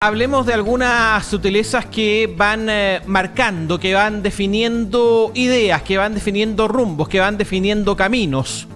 Hablemos de algunas sutilezas que van marcando, que van definiendo ideas, que van definiendo rumbos, que van definiendo caminos.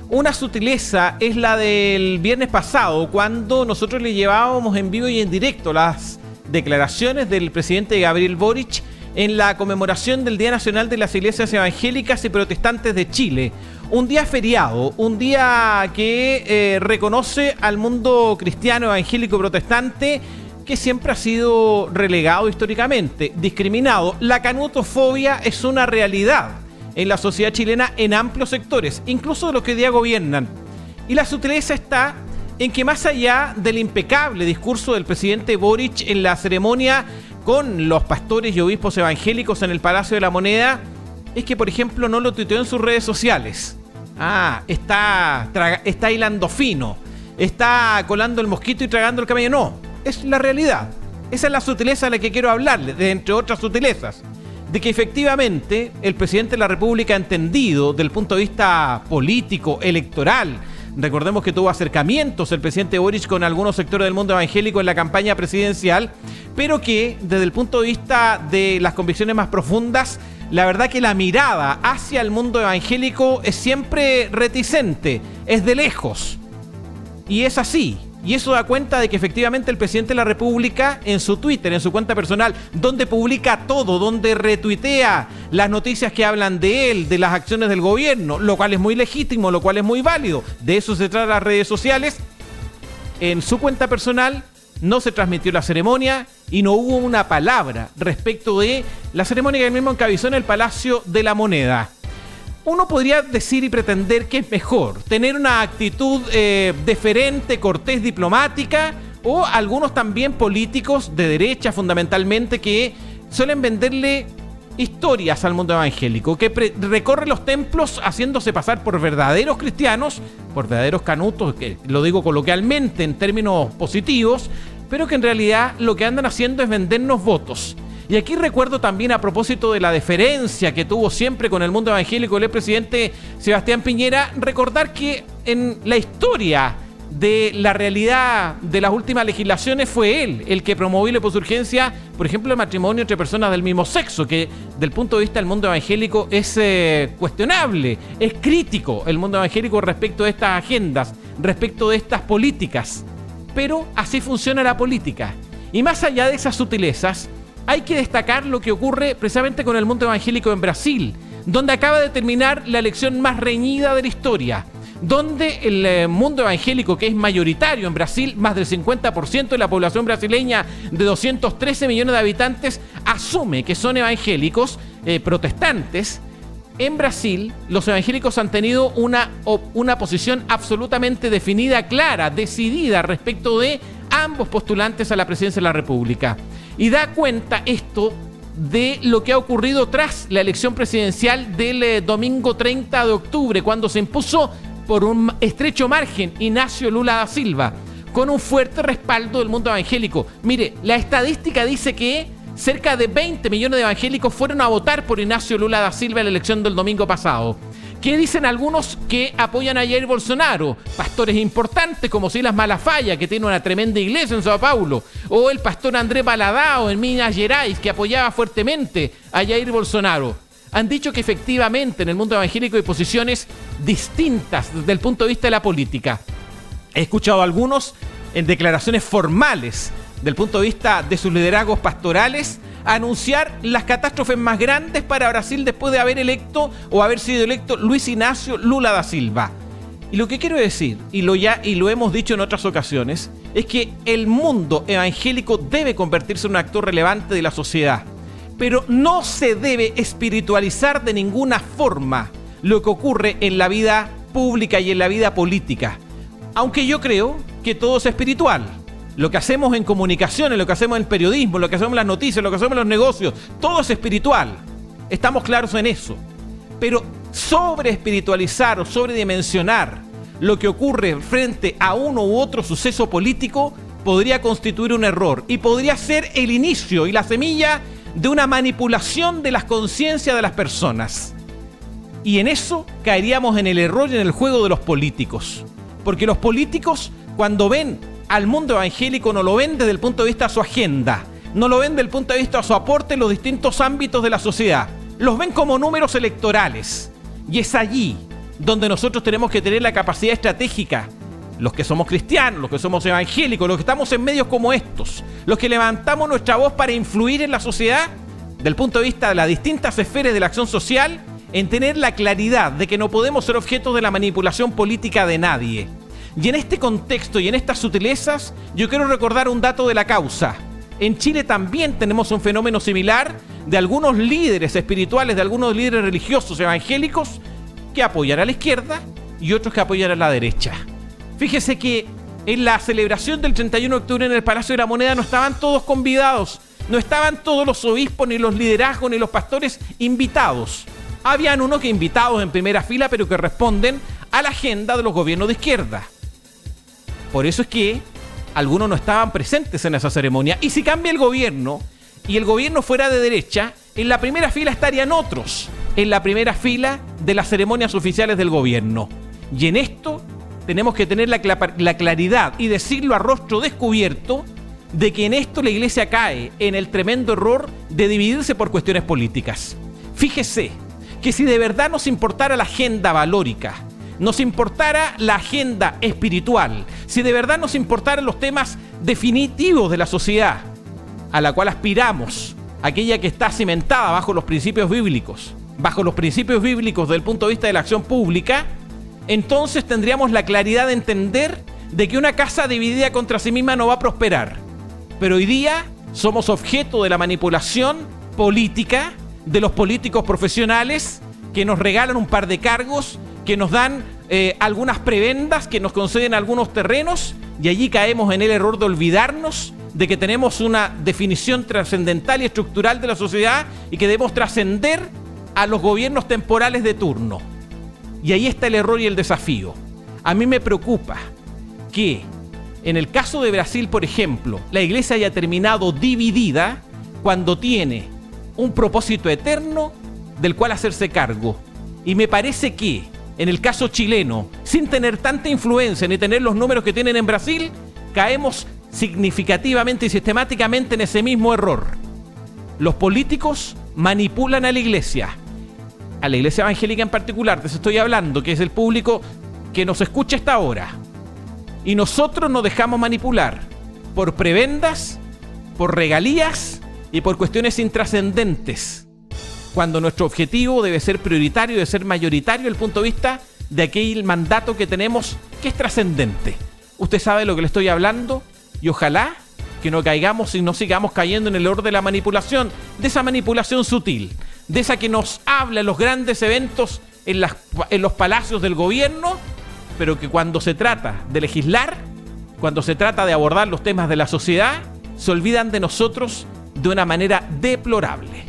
Una sutileza es la del viernes pasado, cuando nosotros le llevábamos en vivo y en directo las declaraciones del presidente Gabriel Boric en la conmemoración del Día Nacional de las Iglesias Evangélicas y Protestantes de Chile. Un día feriado, un día que reconoce al mundo cristiano, evangélico, protestante, que siempre ha sido relegado históricamente, discriminado. La canutofobia es una realidad en la sociedad chilena en amplios sectores, incluso de los que hoy día gobiernan. Y la sutileza está en que más allá del impecable discurso del presidente Boric en la ceremonia con los pastores y obispos evangélicos en el Palacio de la Moneda, es que, por ejemplo, no lo tuiteó en sus redes sociales. Está hilando fino, está colando el mosquito y tragando el camello. No. Es la realidad. Esa es la sutileza de la que quiero hablarles, de entre otras sutilezas, de que efectivamente el presidente de la República ha entendido desde el punto de vista político, electoral. Recordemos que tuvo acercamientos el presidente Boric con algunos sectores del mundo evangélico en la campaña presidencial, pero que desde el punto de vista de las convicciones más profundas, la verdad que la mirada hacia el mundo evangélico es siempre reticente, es de lejos. Y es así. Y eso da cuenta de que efectivamente el presidente de la República en su Twitter, en su cuenta personal, donde publica todo, donde retuitea las noticias que hablan de él, de las acciones del gobierno, lo cual es muy legítimo, lo cual es muy válido. De eso se trata las redes sociales. En su cuenta personal no se transmitió la ceremonia y no hubo una palabra respecto de la ceremonia que él mismo encabezó en el Palacio de la Moneda. Uno podría decir y pretender que es mejor tener una actitud deferente, cortés, diplomática, o algunos también políticos de derecha fundamentalmente que suelen venderle historias al mundo evangélico, que recorre los templos haciéndose pasar por verdaderos cristianos, por verdaderos canutos, que lo digo coloquialmente en términos positivos, pero que en realidad lo que andan haciendo es vendernos votos. Y aquí recuerdo también, a propósito de la deferencia que tuvo siempre con el mundo evangélico el presidente Sebastián Piñera, recordar que en la historia de la realidad de las últimas legislaciones fue él el que promovió la posurgencia, por ejemplo, el matrimonio entre personas del mismo sexo, que del punto de vista del mundo evangélico es cuestionable, es crítico el mundo evangélico respecto de estas agendas, respecto de estas políticas. Pero así funciona la política. Y más allá de esas sutilezas, hay que destacar lo que ocurre precisamente con el mundo evangélico en Brasil, donde acaba de terminar la elección más reñida de la historia, donde el mundo evangélico, que es mayoritario en Brasil, más del 50% de la población brasileña de 213 millones de habitantes, asume que son evangélicos protestantes. En Brasil, los evangélicos han tenido una posición absolutamente definida, clara, decidida respecto de ambos postulantes a la presidencia de la República. Y da cuenta esto de lo que ha ocurrido tras la elección presidencial del domingo 30 de octubre, cuando se impuso por un estrecho margen Inácio Lula da Silva, con un fuerte respaldo del mundo evangélico. Mire, la estadística dice que cerca de 20 millones de evangélicos fueron a votar por Inácio Lula da Silva en la elección del domingo pasado. ¿Qué dicen algunos que apoyan a Jair Bolsonaro? Pastores importantes como Silas Malafaia, que tiene una tremenda iglesia en São Paulo, o el pastor André Baladao en Minas Gerais, que apoyaba fuertemente a Jair Bolsonaro. Han dicho que efectivamente en el mundo evangélico hay posiciones distintas desde el punto de vista de la política. He escuchado a algunos en declaraciones formales del punto de vista de sus liderazgos pastorales anunciar las catástrofes más grandes para Brasil después de haber sido electo Luis Inácio Lula da Silva. Y lo que quiero decir, y lo hemos dicho en otras ocasiones, es que el mundo evangélico debe convertirse en un actor relevante de la sociedad, pero no se debe espiritualizar de ninguna forma lo que ocurre en la vida pública y en la vida política. Aunque yo creo que todo es espiritual. Lo que hacemos en comunicaciones, lo que hacemos en periodismo, lo que hacemos en las noticias, lo que hacemos en los negocios, todo es espiritual. Estamos claros en eso. Pero sobre espiritualizar o sobredimensionar lo que ocurre frente a uno u otro suceso político podría constituir un error y podría ser el inicio y la semilla de una manipulación de las conciencias de las personas. Y en eso caeríamos en el error y en el juego de los políticos. Porque los políticos, cuando ven al mundo evangélico no lo ven desde el punto de vista de su agenda, no lo ven desde el punto de vista de su aporte en los distintos ámbitos de la sociedad. Los ven como números electorales. Y es allí donde nosotros tenemos que tener la capacidad estratégica, los que somos cristianos, los que somos evangélicos, los que estamos en medios como estos, los que levantamos nuestra voz para influir en la sociedad, del punto de vista de las distintas esferas de la acción social, en tener la claridad de que no podemos ser objetos de la manipulación política de nadie. Y en este contexto y en estas sutilezas, yo quiero recordar un dato de la causa. En Chile también tenemos un fenómeno similar de algunos líderes espirituales, de algunos líderes religiosos evangélicos que apoyan a la izquierda y otros que apoyan a la derecha. Fíjese que en la celebración del 31 de octubre en el Palacio de la Moneda no estaban todos convidados, no estaban todos los obispos, ni los liderazgos, ni los pastores invitados. Habían unos que invitados en primera fila, pero que responden a la agenda de los gobiernos de izquierda. Por eso es que algunos no estaban presentes en esa ceremonia. Y si cambia el gobierno, y el gobierno fuera de derecha, en la primera fila estarían otros, en la primera fila de las ceremonias oficiales del gobierno. Y en esto tenemos que tener la claridad y decirlo a rostro descubierto de que en esto la Iglesia cae en el tremendo error de dividirse por cuestiones políticas. Fíjese que si de verdad nos importara la agenda valórica, nos importara la agenda espiritual, si de verdad nos importaran los temas definitivos de la sociedad a la cual aspiramos, aquella que está cimentada bajo los principios bíblicos desde el punto de vista de la acción pública, entonces tendríamos la claridad de entender de que una casa dividida contra sí misma no va a prosperar. Pero hoy día somos objeto de la manipulación política de los políticos profesionales que nos regalan un par de cargos, que nos dan algunas prebendas, que nos conceden algunos terrenos, y allí caemos en el error de olvidarnos de que tenemos una definición trascendental y estructural de la sociedad y que debemos trascender a los gobiernos temporales de turno. Y ahí está el error y el desafío. A mí me preocupa que en el caso de Brasil, por ejemplo, la Iglesia haya terminado dividida cuando tiene un propósito eterno del cual hacerse cargo. Y me parece que en el caso chileno, sin tener tanta influencia ni tener los números que tienen en Brasil, caemos significativamente y sistemáticamente en ese mismo error. Los políticos manipulan a la iglesia evangélica en particular, te estoy hablando, que es el público que nos escucha a esta hora. Y nosotros nos dejamos manipular por prebendas, por regalías y por cuestiones intrascendentes, cuando nuestro objetivo debe ser prioritario, debe ser mayoritario desde el punto de vista de aquel mandato que tenemos que es trascendente. Usted sabe de lo que le estoy hablando y ojalá que no caigamos y no sigamos cayendo en el error de la manipulación, de esa manipulación sutil, de esa que nos habla en los grandes eventos, en los palacios del gobierno, pero que cuando se trata de legislar, cuando se trata de abordar los temas de la sociedad, se olvidan de nosotros de una manera deplorable.